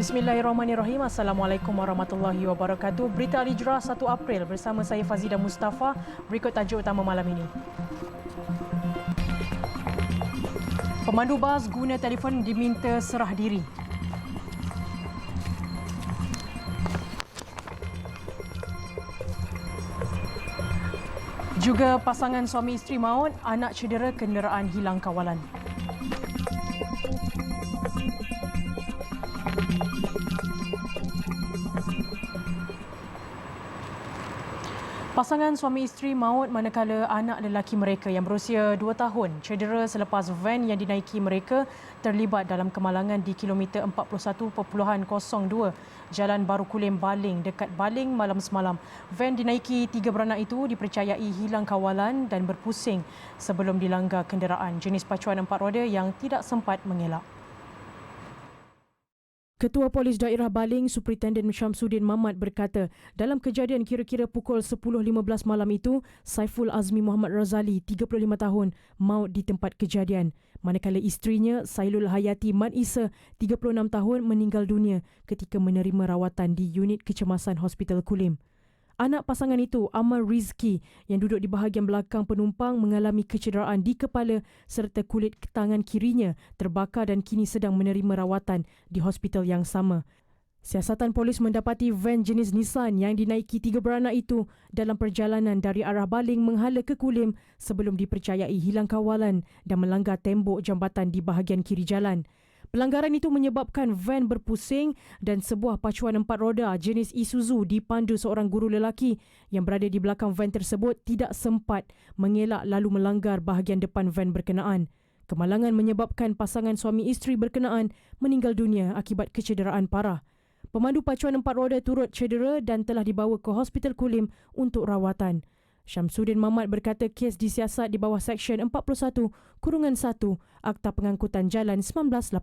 Bismillahirrahmanirrahim. Assalamualaikum warahmatullahi wabarakatuh. Berita Al Hijrah 1 April bersama saya Fazida Mustafa. Berikut tajuk utama malam ini. Pemandu bas guna telefon diminta serah diri. Juga pasangan suami isteri maut, anak cedera, kenderaan hilang kawalan. Pasangan suami isteri maut manakala anak lelaki mereka yang berusia 2 tahun cedera selepas van yang dinaiki mereka terlibat dalam kemalangan di kilometer 41.02 Jalan Baru Kulim Baling dekat Baling malam semalam. Van dinaiki 3 beranak itu dipercayai hilang kawalan dan berpusing sebelum dilanggar kenderaan jenis pacuan 4 roda yang tidak sempat mengelak. Ketua Polis Daerah Baling, Superintendent Syamsuddin Mamat berkata, dalam kejadian kira-kira pukul 10.15 malam itu, Saiful Azmi Muhammad Razali, 35 tahun, maut di tempat kejadian. Manakala isterinya, Sailul Hayati Mat Isa, 36 tahun, meninggal dunia ketika menerima rawatan di unit kecemasan Hospital Kulim. Anak pasangan itu, Amal Rizki, yang duduk di bahagian belakang penumpang mengalami kecederaan di kepala serta kulit tangan kirinya terbakar dan kini sedang menerima rawatan di hospital yang sama. Siasatan polis mendapati van jenis Nissan yang dinaiki 3 beranak itu dalam perjalanan dari arah Baling menghala ke Kulim sebelum dipercayai hilang kawalan dan melanggar tembok jambatan di bahagian kiri jalan. Pelanggaran itu menyebabkan van berpusing dan sebuah pacuan 4 roda jenis Isuzu dipandu seorang guru lelaki yang berada di belakang van tersebut tidak sempat mengelak lalu melanggar bahagian depan van berkenaan. Kemalangan menyebabkan pasangan suami isteri berkenaan meninggal dunia akibat kecederaan parah. Pemandu pacuan 4 roda turut cedera dan telah dibawa ke Hospital Kulim untuk rawatan. Syamsuddin Mamat berkata kes disiasat di bawah Seksyen 41-1 Akta Pengangkutan Jalan 1987.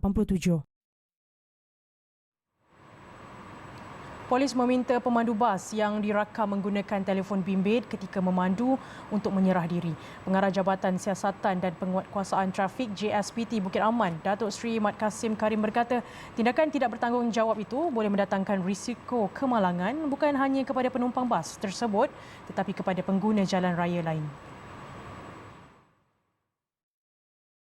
Polis meminta pemandu bas yang dirakam menggunakan telefon bimbit ketika memandu untuk menyerah diri. Pengarah Jabatan Siasatan dan Penguatkuasaan Trafik JSPT Bukit Aman, Datuk Seri Mat Kasim Karim berkata, tindakan tidak bertanggungjawab itu boleh mendatangkan risiko kemalangan bukan hanya kepada penumpang bas tersebut tetapi kepada pengguna jalan raya lain.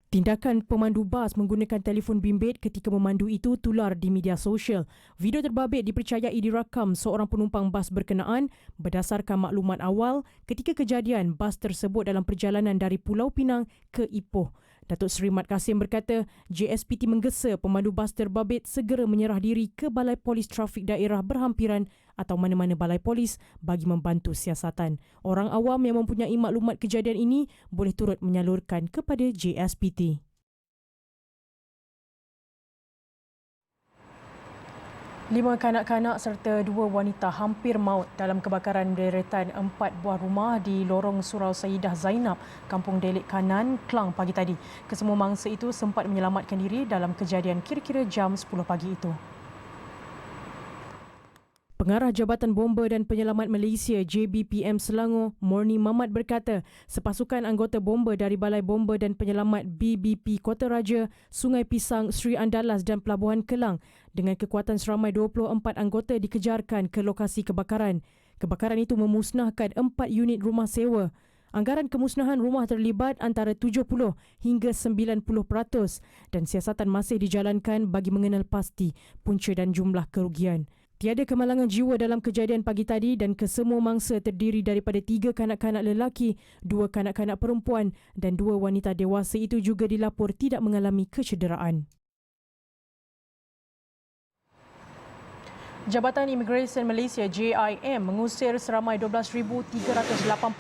Tindakan pemandu bas menggunakan telefon bimbit ketika memandu itu tular di media sosial. Video terbabit dipercayai dirakam seorang penumpang bas berkenaan berdasarkan maklumat awal ketika kejadian bas tersebut dalam perjalanan dari Pulau Pinang ke Ipoh. Datuk Seri Mat Kasim berkata, JSPT menggesa pemandu bas terbabit segera menyerah diri ke Balai Polis Trafik Daerah berhampiran atau mana-mana balai polis bagi membantu siasatan. Orang awam yang mempunyai maklumat kejadian ini boleh turut menyalurkan kepada JSPT. 5 kanak-kanak serta 2 wanita hampir maut dalam kebakaran deretan 4 buah rumah di lorong Surau Sayyidah Zainab, Kampung Delik Kanan, Klang pagi tadi. Kesemua mangsa itu sempat menyelamatkan diri dalam kejadian kira-kira jam 10 pagi itu. Pengarah Jabatan Bomba dan Penyelamat Malaysia JBPM Selangor, Morni Mamat berkata, sepasukan anggota bomba dari Balai Bomba dan Penyelamat BBP Kota Raja, Sungai Pisang, Sri Andalas dan Pelabuhan Kelang dengan kekuatan seramai 24 anggota dikejarkan ke lokasi kebakaran. Kebakaran itu memusnahkan 4 unit rumah sewa. Anggaran kemusnahan rumah terlibat antara 70 hingga 90% dan siasatan masih dijalankan bagi mengenal pasti punca dan jumlah kerugian. Tiada kemalangan jiwa dalam kejadian pagi tadi dan kesemua mangsa terdiri daripada 3 kanak-kanak lelaki, 2 kanak-kanak perempuan dan 2 wanita dewasa itu juga dilapor tidak mengalami kecederaan. Jabatan Imigresen Malaysia JIM mengusir seramai 12,380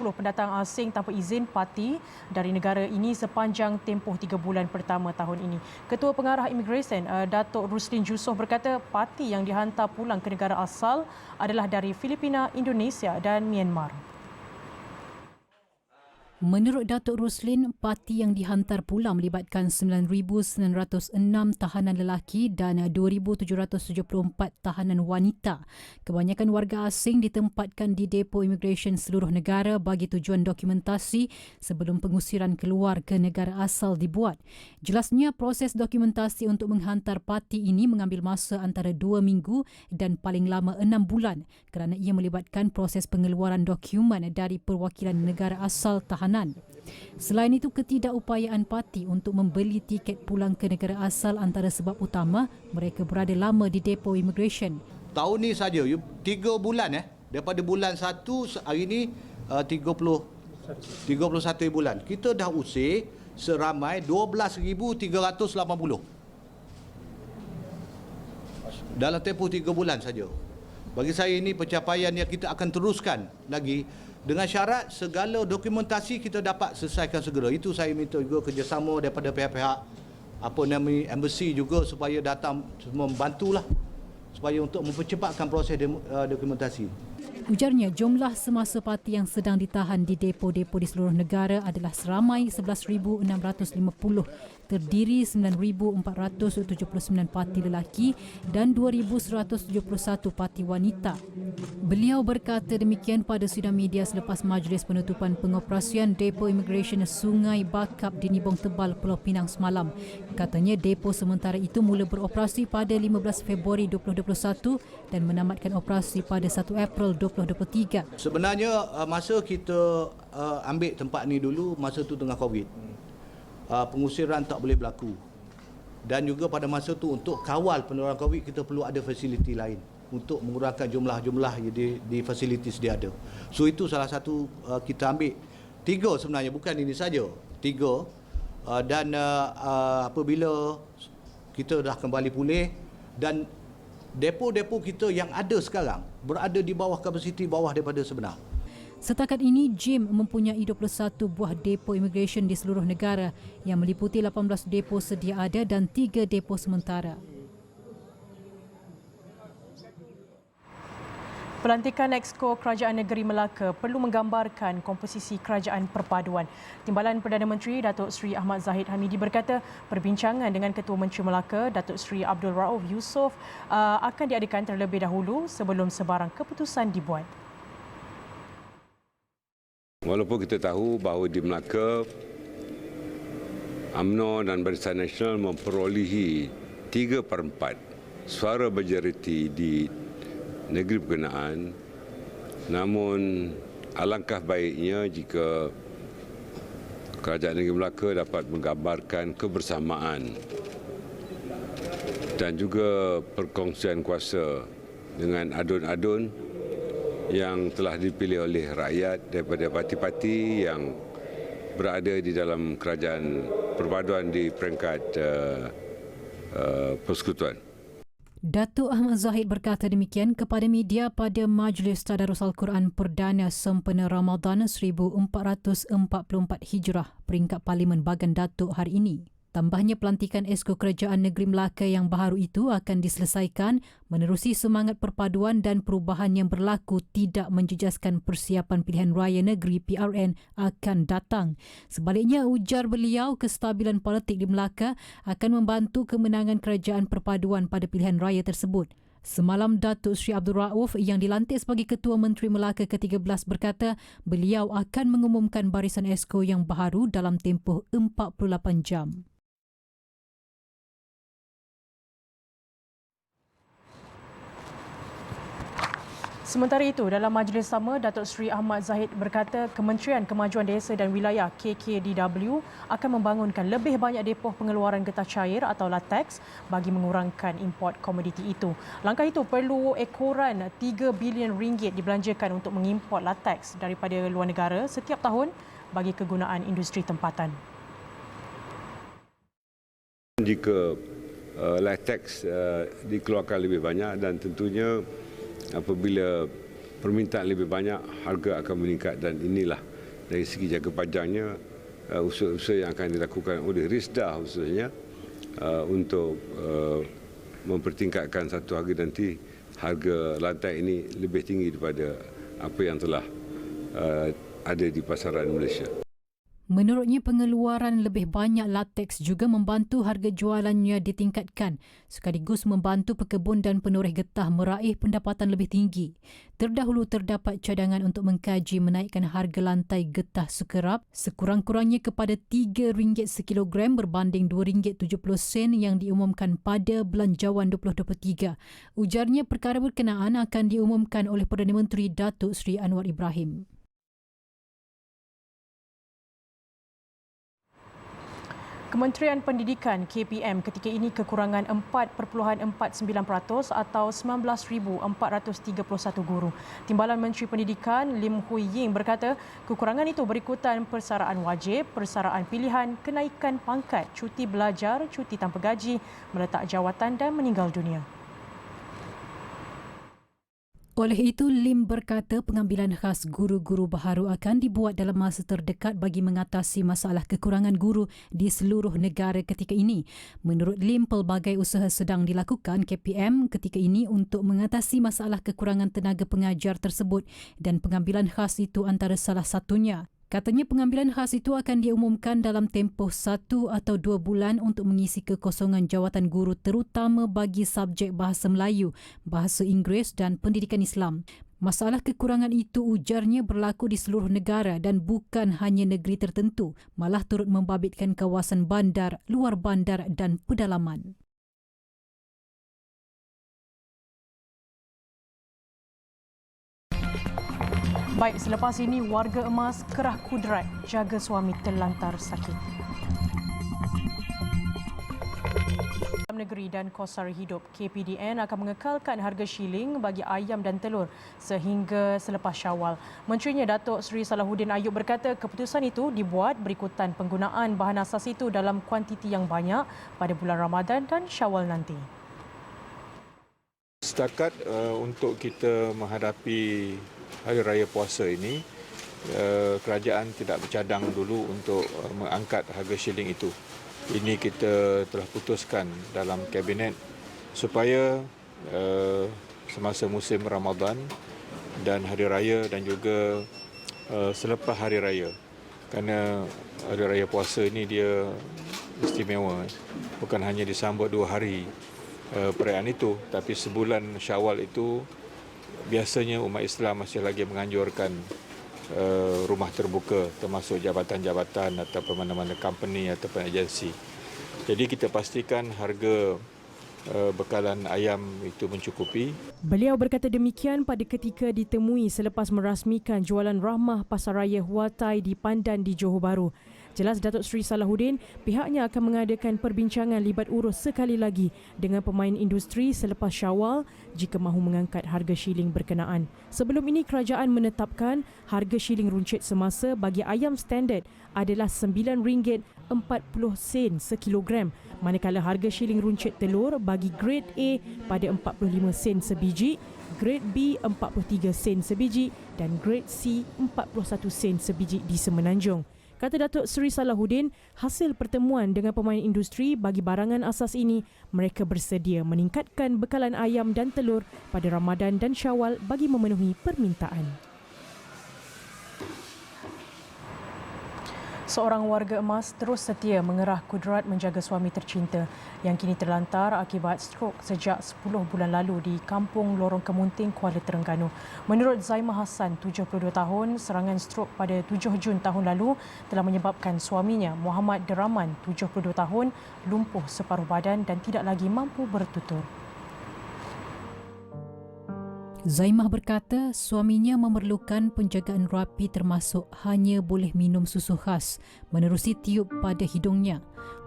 pendatang asing tanpa izin parti dari negara ini sepanjang tempoh 3 bulan pertama tahun ini. Ketua Pengarah Imigresen Datuk Ruslin Jusoh berkata parti yang dihantar pulang ke negara asal adalah dari Filipina, Indonesia dan Myanmar. Menurut Datuk Roslin, parti yang dihantar pula melibatkan 9,906 tahanan lelaki dan 2,774 tahanan wanita. Kebanyakan warga asing ditempatkan di depo imigresen seluruh negara bagi tujuan dokumentasi sebelum pengusiran keluar ke negara asal dibuat. Jelasnya, proses dokumentasi untuk menghantar parti ini mengambil masa antara 2 minggu dan paling lama 6 bulan kerana ia melibatkan proses pengeluaran dokumen dari perwakilan negara asal tahanan. Selain itu, ketidakupayaan parti untuk membeli tiket pulang ke negara asal antara sebab utama mereka berada lama di depo imigresen. Tahun ni saja 3 bulan daripada bulan 1 hari ni 31 bulan. Kita dah usir seramai 12,380 dalam tempoh 3 bulan saja. Bagi saya ini pencapaian yang kita akan teruskan lagi dengan syarat segala dokumentasi kita dapat selesaikan segera. Itu saya minta juga kerjasama daripada pihak-pihak embassy juga supaya datang membantulah supaya untuk mempercepatkan proses dokumentasi. Ujarnya, jumlah semasa parti yang sedang ditahan di depo-depo di seluruh negara adalah seramai 11,650, terdiri 9,479 parti lelaki dan 2,171 parti wanita. Beliau berkata demikian pada sidang media selepas majlis penutupan pengoperasian depo imigresen Sungai Bakap di Nibong Tebal, Pulau Pinang semalam. Katanya depo sementara itu mula beroperasi pada 15 Februari 2021 dan menamatkan operasi pada 1 April 2023. Sebenarnya masa kita ambil tempat ni dulu, masa tu tengah Covid. Pengusiran tak boleh berlaku. Dan juga pada masa tu untuk kawal penularan Covid kita perlu ada fasiliti lain untuk mengurangkan jumlah-jumlah di fasiliti sedia ada. So itu salah satu kita ambil 3 sebenarnya, bukan ini saja. 3 dan apabila kita dah kembali pulih dan depo-depo kita yang ada sekarang berada di bawah kapasiti bawah daripada sebenar. Setakat ini, JIM mempunyai 21 buah depo imigresen di seluruh negara yang meliputi 18 depo sedia ada dan 3 depo sementara. Pelantikan Exco Kerajaan Negeri Melaka perlu menggambarkan komposisi kerajaan perpaduan. Timbalan Perdana Menteri Datuk Seri Ahmad Zahid Hamidi berkata perbincangan dengan Ketua Menteri Melaka Datuk Seri Abdul Rauf Yusof akan diadakan terlebih dahulu sebelum sebarang keputusan dibuat. Walaupun kita tahu bahawa di Melaka UMNO dan Barisan Nasional memperolehi 3/4 suara majoriti di negeri berkenaan, namun alangkah baiknya jika Kerajaan Negeri Melaka dapat menggambarkan kebersamaan dan juga perkongsian kuasa dengan adun-adun yang telah dipilih oleh rakyat daripada parti-parti yang berada di dalam kerajaan perpaduan di peringkat persekutuan. Datuk Ahmad Zahid berkata demikian kepada media pada Majlis Tadarus Al-Quran Perdana sempena Ramadan 1444 Hijrah peringkat Parlimen Bagan Datuk hari ini. Tambahnya, pelantikan Exco Kerajaan Negeri Melaka yang baharu itu akan diselesaikan menerusi semangat perpaduan dan perubahan yang berlaku tidak menjejaskan persiapan pilihan raya negeri PRN akan datang. Sebaliknya, ujar beliau, kestabilan politik di Melaka akan membantu kemenangan kerajaan perpaduan pada pilihan raya tersebut. Semalam, Datuk Seri Abdul Rauf yang dilantik sebagai Ketua Menteri Melaka ke-13 berkata beliau akan mengumumkan barisan Exco yang baharu dalam tempoh 48 jam. Sementara itu, dalam majlis sama, Datuk Seri Ahmad Zahid berkata Kementerian Kemajuan Desa dan Wilayah KKDW akan membangunkan lebih banyak depoh pengeluaran getah cair atau latex bagi mengurangkan import komoditi itu. Langkah itu perlu ekoran 3 bilion ringgit dibelanjakan untuk mengimport latex daripada luar negara setiap tahun bagi kegunaan industri tempatan. Jika latex dikeluarkan lebih banyak dan tentunya apabila permintaan lebih banyak, harga akan meningkat dan inilah dari segi jangka panjangnya usaha-usaha yang akan dilakukan oleh RISDA khususnya untuk mempertingkatkan satu harga nanti harga lantai ini lebih tinggi daripada apa yang telah ada di pasaran Malaysia. Menurutnya, pengeluaran lebih banyak lateks juga membantu harga jualannya ditingkatkan sekaligus membantu pekebun dan penoreh getah meraih pendapatan lebih tinggi. Terdahulu terdapat cadangan untuk mengkaji menaikkan harga lantai getah sukerap sekurang-kurangnya kepada RM3 sekilogram berbanding RM2.70 yang diumumkan pada Belanjawan 2023. Ujarnya perkara berkenaan akan diumumkan oleh Perdana Menteri Datuk Seri Anwar Ibrahim. Kementerian Pendidikan KPM ketika ini kekurangan 4.49% atau 19,431 guru. Timbalan Menteri Pendidikan Lim Hui Ying berkata kekurangan itu berikutan persaraan wajib, persaraan pilihan, kenaikan pangkat, cuti belajar, cuti tanpa gaji, meletak jawatan dan meninggal dunia. Oleh itu, Lim berkata pengambilan khas guru-guru baharu akan dibuat dalam masa terdekat bagi mengatasi masalah kekurangan guru di seluruh negara ketika ini. Menurut Lim, pelbagai usaha sedang dilakukan KPM ketika ini untuk mengatasi masalah kekurangan tenaga pengajar tersebut dan pengambilan khas itu antara salah satunya. Katanya pengambilan khas itu akan diumumkan dalam tempoh 1 atau 2 bulan untuk mengisi kekosongan jawatan guru terutama bagi subjek bahasa Melayu, bahasa Inggeris dan pendidikan Islam. Masalah kekurangan itu ujarnya berlaku di seluruh negara dan bukan hanya negeri tertentu, malah turut membabitkan kawasan bandar, luar bandar dan pedalaman. Baik, selepas ini warga emas kerah kudrat jaga suami terlantar sakit. Dalam Negeri dan Kos Sara Hidup, KPDN akan mengekalkan harga shilling bagi ayam dan telur sehingga selepas Syawal. Menterinya Datuk Seri Salahuddin Ayub berkata keputusan itu dibuat berikutan penggunaan bahan asas itu dalam kuantiti yang banyak pada bulan Ramadan dan Syawal nanti. Setakat untuk kita menghadapi Hari Raya Puasa ini, kerajaan tidak bercadang dulu untuk mengangkat harga shilling itu. Ini kita telah putuskan dalam Kabinet supaya semasa musim Ramadan dan Hari Raya dan juga selepas Hari Raya. Kerana Hari Raya Puasa ini dia istimewa. Bukan hanya disambut 2 hari perayaan itu, tapi sebulan Syawal itu biasanya umat Islam masih lagi menganjurkan rumah terbuka termasuk jabatan-jabatan atau mana-mana company ataupun agensi. Jadi kita pastikan harga bekalan ayam itu mencukupi. Beliau berkata demikian pada ketika ditemui selepas merasmikan jualan Rahmah Pasaraya Huatai di Pandan di Johor Bahru. Jelas Datuk Seri Salahuddin, pihaknya akan mengadakan perbincangan libat urus sekali lagi dengan pemain industri selepas Syawal jika mahu mengangkat harga shilling berkenaan. Sebelum ini, kerajaan menetapkan harga shilling runcit semasa bagi ayam standard adalah RM9.40 sekilogram, manakala harga shilling runcit telur bagi grade A pada 45 sen sebiji, grade B 43 sen sebiji dan grade C 41 sen sebiji di Semenanjung. Kata Datuk Seri Salahuddin, hasil pertemuan dengan pemain industri bagi barangan asas ini, mereka bersedia meningkatkan bekalan ayam dan telur pada Ramadan dan Syawal bagi memenuhi permintaan. Seorang warga emas terus setia mengerah kudrat menjaga suami tercinta yang kini terlantar akibat strok sejak 10 bulan lalu di Kampung Lorong Kemunting, Kuala Terengganu. Menurut Zaimah Hassan, 72 tahun, serangan strok pada 7 Jun tahun lalu telah menyebabkan suaminya, Muhammad Deraman, 72 tahun, lumpuh separuh badan dan tidak lagi mampu bertutur. Zaimah berkata suaminya memerlukan penjagaan rapi termasuk hanya boleh minum susu khas menerusi tiup pada hidungnya.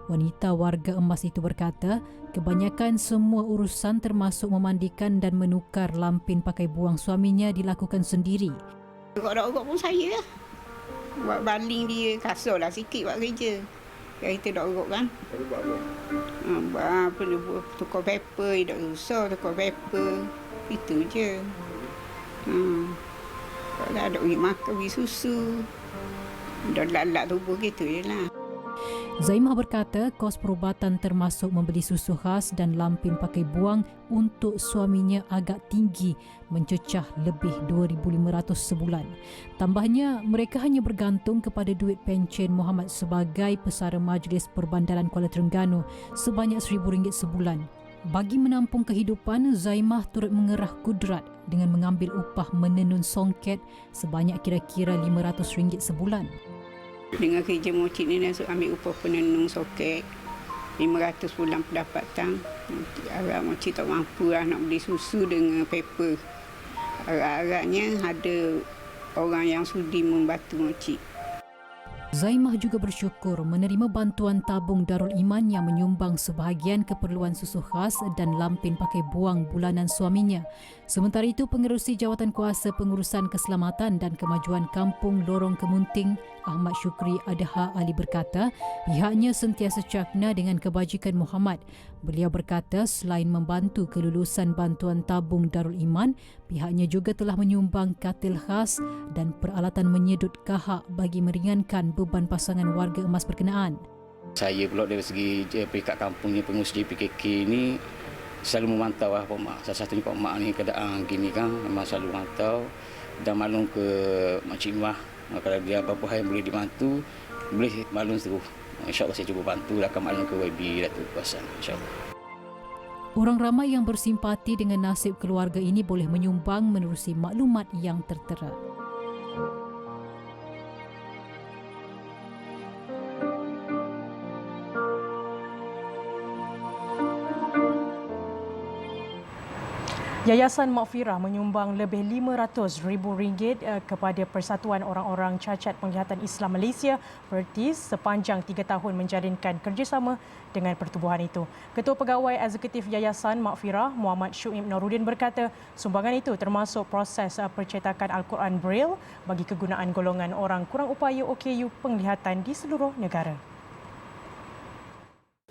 Wanita warga emas itu berkata kebanyakan semua urusan termasuk memandikan dan menukar lampin pakai buang suaminya dilakukan sendiri. Rokok pun saya lah. Buat baling dia, kasar lah sikit buat kerja. Yang kita dah urut kan. Buat apa, tukar paper, dah usah tukar paper. Itu je. Kalau ada pergi makan, pergi susu. Dah lalak tubuh gitu je lah. Zaimah berkata kos perubatan termasuk membeli susu khas dan lampin pakai buang untuk suaminya agak tinggi, mencecah lebih RM2,500 sebulan. Tambahnya, mereka hanya bergantung kepada duit pencen Muhammad sebagai pesara Majlis Perbandaran Kuala Terengganu sebanyak RM1,000 sebulan. Bagi menampung kehidupan, Zaimah turut mengerah kudrat dengan mengambil upah menenun songket sebanyak kira-kira RM500 sebulan. Dengan kerja mocik ni Nasib ambil upah penenung soket 500 bulan pendapatan. Agak mocik tak mampu lah nak beli susu dengan paper. Agak-agaknya ada orang yang sudi membantu mocik. Zaimah juga bersyukur menerima bantuan tabung Darul Iman yang menyumbang sebahagian keperluan susu khas dan lampin pakai buang bulanan suaminya. Sementara itu, Pengerusi Jawatan Kuasa Pengurusan Keselamatan dan Kemajuan Kampung Lorong Kemunting, Ahmad Syukri Adha Ali berkata, pihaknya sentiasa cakna dengan kebajikan Muhammad. Beliau berkata selain membantu kelulusan bantuan tabung Darul Iman, pihaknya juga telah menyumbang katil khas dan peralatan menyedut kahak bagi meringankan beban pasangan warga emas berkenaan. Saya pula dari segi peringkat kampungnya pengurus JPKK ni selalu memantau Pak Mak. Salah satunya Pak Mak ni keadaan gini kan memang selalu memantau dan maklum ke Makcik Mah. Kalau dia apa-apa hal yang boleh dibantu, boleh maklum terus. InsyaAllah saya cuba bantu dan akan maklum ke YB Datuk Kuasa. InsyaAllah. Orang ramai yang bersimpati dengan nasib keluarga ini boleh menyumbang menerusi maklumat yang tertera. Yayasan Maghfirah menyumbang lebih RM500,000 kepada Persatuan Orang-Orang Cacat Penglihatan Islam Malaysia (PERTIS) sepanjang 3 tahun menjalinkan kerjasama dengan pertubuhan itu. Ketua Pegawai Eksekutif Yayasan Maghfirah, Muhammad Syuib Noruddin berkata, sumbangan itu termasuk proses percetakan Al-Quran Braille bagi kegunaan golongan orang kurang upaya OKU penglihatan di seluruh negara.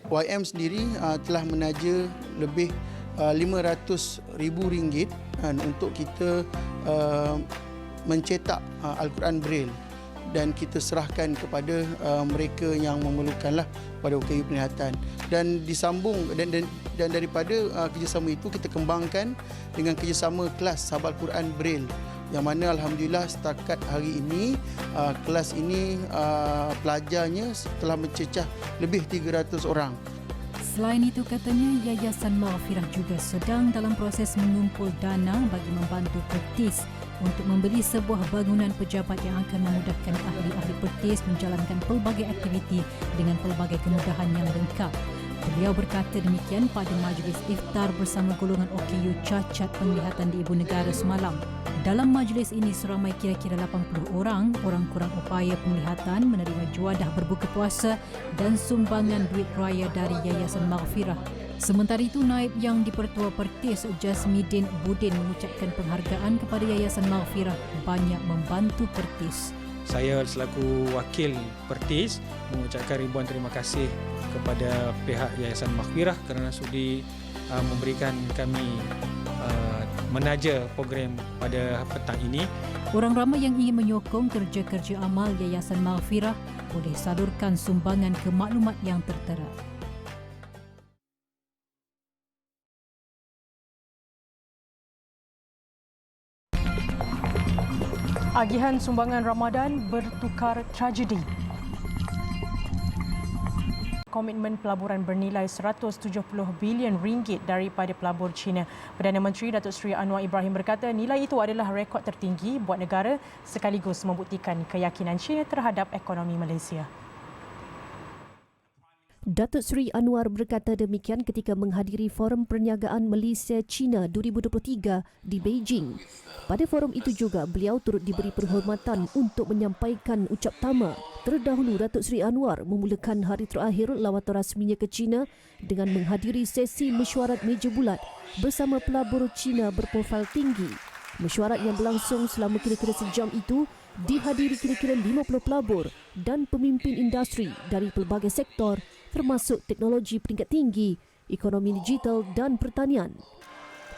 YM sendiri telah menaja lebih RM500,000 untuk kita mencetak Al-Quran Braille dan kita serahkan kepada mereka yang memerlukanlah pada OKU penglihatan. Dan disambung dan daripada kerjasama itu kita kembangkan dengan kerjasama kelas Sahabat Al-Quran Braille yang mana alhamdulillah setakat hari ini kelas ini pelajarnya telah mencecah lebih 300 orang. Selain itu, katanya Yayasan Maghfirah juga sedang dalam proses mengumpul dana bagi membantu PERTIS untuk membeli sebuah bangunan pejabat yang akan memudahkan ahli-ahli PERTIS menjalankan pelbagai aktiviti dengan pelbagai kemudahan yang lengkap. Beliau berkata demikian pada majlis iftar bersama golongan OKU cacat penglihatan di Ibu Negara semalam. Dalam majlis ini seramai kira-kira 80 orang kurang upaya penglihatan menerima juadah berbuka puasa dan sumbangan duit raya dari Yayasan Maghfirah. Sementara itu, Naib Yang di-Pertua PERTIS Jasmidin Budin mengucapkan penghargaan kepada Yayasan Maghfirah banyak membantu PERTIS. Saya selaku wakil PERTIS mengucapkan ribuan terima kasih kepada pihak Yayasan Maghfirah kerana sudi memberikan kami menaja program pada petang ini. Orang ramai yang ingin menyokong kerja-kerja amal Yayasan Maghfirah boleh salurkan sumbangan ke maklumat yang tertera. Agihan sumbangan Ramadan bertukar tragedi. Komitmen pelaburan bernilai RM170 bilion daripada pelabur China. Perdana Menteri Datuk Seri Anwar Ibrahim berkata nilai itu adalah rekod tertinggi buat negara sekaligus membuktikan keyakinan China terhadap ekonomi Malaysia. Datuk Seri Anwar berkata demikian ketika menghadiri Forum Perniagaan Malaysia-China 2023 di Beijing. Pada forum itu juga, beliau turut diberi perhormatan untuk menyampaikan ucap tama. Terdahulu, Datuk Seri Anwar memulakan hari terakhir lawatan rasminya ke China dengan menghadiri sesi mesyuarat meja bulat bersama pelabur China berprofil tinggi. Mesyuarat yang berlangsung selama kira-kira sejam itu dihadiri kira-kira 50 pelabur dan pemimpin industri dari pelbagai sektor termasuk teknologi peringkat tinggi, ekonomi digital dan pertanian.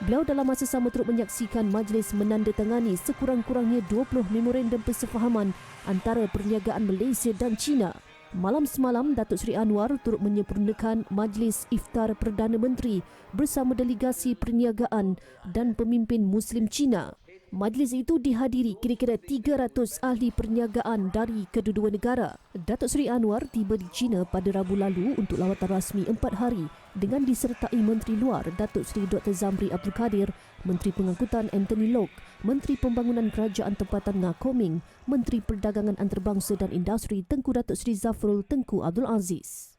Beliau dalam masa sama turut menyaksikan majlis menandatangani sekurang-kurangnya 20 memorandum persefahaman antara perniagaan Malaysia dan China. Malam semalam, Datuk Seri Anwar turut menyempurnakan Majlis Iftar Perdana Menteri bersama delegasi perniagaan dan pemimpin Muslim Cina. Majlis itu dihadiri kira-kira 300 ahli perniagaan dari kedua-dua negara. Datuk Seri Anwar tiba di China pada Rabu lalu untuk lawatan rasmi 4 hari dengan disertai Menteri Luar Datuk Seri Dr. Zamri Abdul Kadir, Menteri Pengangkutan Anthony Loke, Menteri Pembangunan Kerajaan Tempatan Ngah Koming, Menteri Perdagangan Antarabangsa dan Industri Tengku Datuk Seri Zafrul Tengku Abdul Aziz.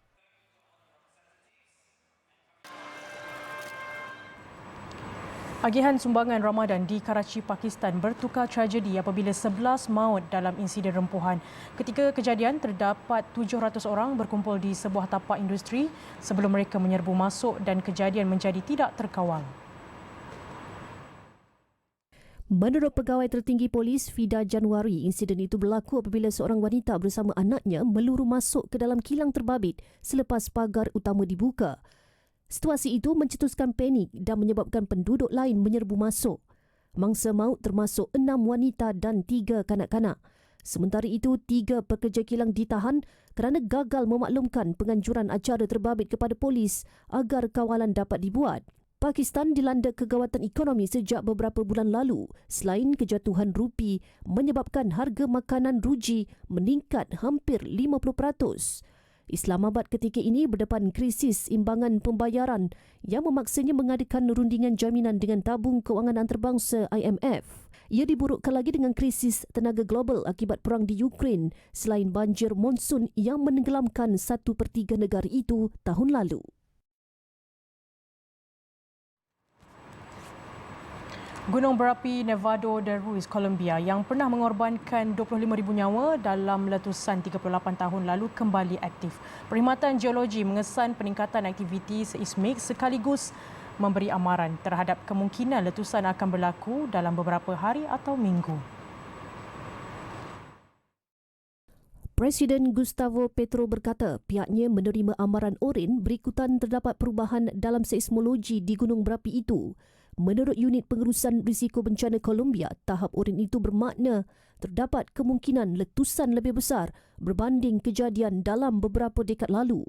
Agihan sumbangan Ramadan di Karachi, Pakistan bertukar tragedi apabila 11 maut dalam insiden rempuhan. Ketika kejadian, terdapat 700 orang berkumpul di sebuah tapak industri sebelum mereka menyerbu masuk dan kejadian menjadi tidak terkawal. Menurut Pegawai Tertinggi Polis Fida Januari, insiden itu berlaku apabila seorang wanita bersama anaknya meluru masuk ke dalam kilang terbabit selepas pagar utama dibuka. Situasi itu mencetuskan panik dan menyebabkan penduduk lain menyerbu masuk. Mangsa maut termasuk 6 wanita dan 3 kanak-kanak. Sementara itu, 3 pekerja kilang ditahan kerana gagal memaklumkan penganjuran acara terbabit kepada polis agar kawalan dapat dibuat. Pakistan dilanda kegawatan ekonomi sejak beberapa bulan lalu selain kejatuhan rupi menyebabkan harga makanan ruji meningkat hampir 50%. Islamabad ketika ini berdepan krisis imbangan pembayaran yang memaksanya mengadakan rundingan jaminan dengan tabung kewangan antarabangsa IMF. Ia diburukkan lagi dengan krisis tenaga global akibat perang di Ukraine selain banjir monsun yang menenggelamkan 1/3 negara itu tahun lalu. Gunung berapi Nevado de Ruiz, Colombia yang pernah mengorbankan 25,000 nyawa dalam letusan 38 tahun lalu kembali aktif. Perkhidmatan Geologi mengesan peningkatan aktiviti seismik sekaligus memberi amaran terhadap kemungkinan letusan akan berlaku dalam beberapa hari atau minggu. Presiden Gustavo Petro berkata pihaknya menerima amaran oren berikutan terdapat perubahan dalam seismologi di gunung berapi itu. Menurut Unit Pengurusan Risiko Bencana Colombia, tahap oren itu bermakna terdapat kemungkinan letusan lebih besar berbanding kejadian dalam beberapa dekad lalu.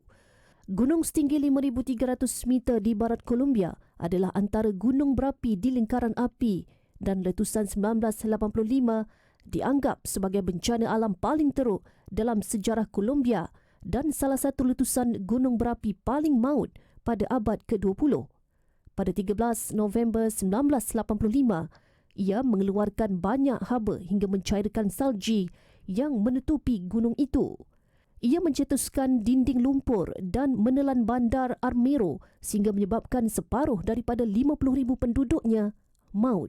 Gunung setinggi 5,300 meter di barat Colombia adalah antara gunung berapi di lingkaran api dan letusan 1985 dianggap sebagai bencana alam paling teruk dalam sejarah Colombia dan salah satu letusan gunung berapi paling maut pada abad ke-20. Pada 13 November 1985, ia mengeluarkan banyak haba hingga mencairkan salji yang menutupi gunung itu. Ia mencetuskan dinding lumpur dan menelan bandar Armero sehingga menyebabkan separuh daripada 50,000 penduduknya maut.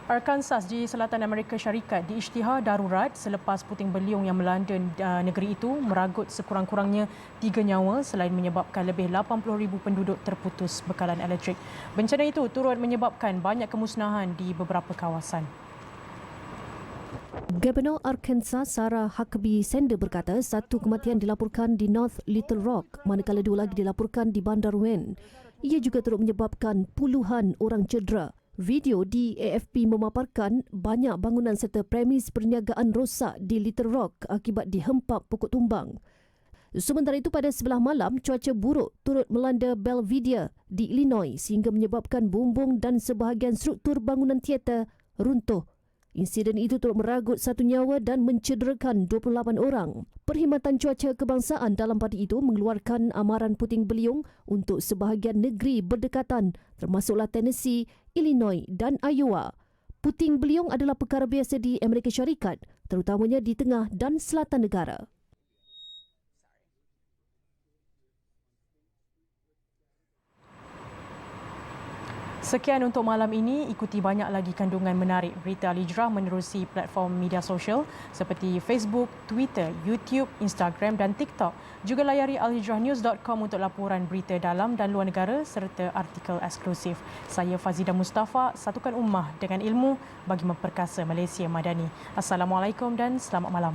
Arkansas di selatan Amerika Syarikat diisytihar darurat selepas puting beliung yang melanda negeri itu meragut sekurang-kurangnya 3 nyawa selain menyebabkan lebih 80,000 penduduk terputus bekalan elektrik. Bencana itu turut menyebabkan banyak kemusnahan di beberapa kawasan. Gubernur Arkansas Sarah Huckabee Sanders berkata 1 kematian dilaporkan di North Little Rock manakala 2 lagi dilaporkan di Bandar Wayne. Ia juga turut menyebabkan puluhan orang cedera. Video di AFP memaparkan banyak bangunan serta premis perniagaan rosak di Little Rock akibat dihempap pokok tumbang. Sementara itu pada sebelah malam, cuaca buruk turut melanda Belvidere di Illinois sehingga menyebabkan bumbung dan sebahagian struktur bangunan teater runtuh. Insiden itu turut meragut 1 nyawa dan mencederakan 28 orang. Perkhidmatan Cuaca Kebangsaan dalam pada itu mengeluarkan amaran puting beliung untuk sebahagian negeri berdekatan termasuklah Tennessee, Illinois dan Iowa. Puting beliung adalah perkara biasa di Amerika Syarikat, terutamanya di tengah dan selatan negara. Sekian untuk malam ini. Ikuti banyak lagi kandungan menarik berita Al-Hijrah menerusi platform media sosial seperti Facebook, Twitter, YouTube, Instagram dan TikTok. Juga layari alhijrahnews.com untuk laporan berita dalam dan luar negara serta artikel eksklusif. Saya Fazida Mustafa, satukan ummah dengan ilmu bagi memperkasa Malaysia Madani. Assalamualaikum dan selamat malam.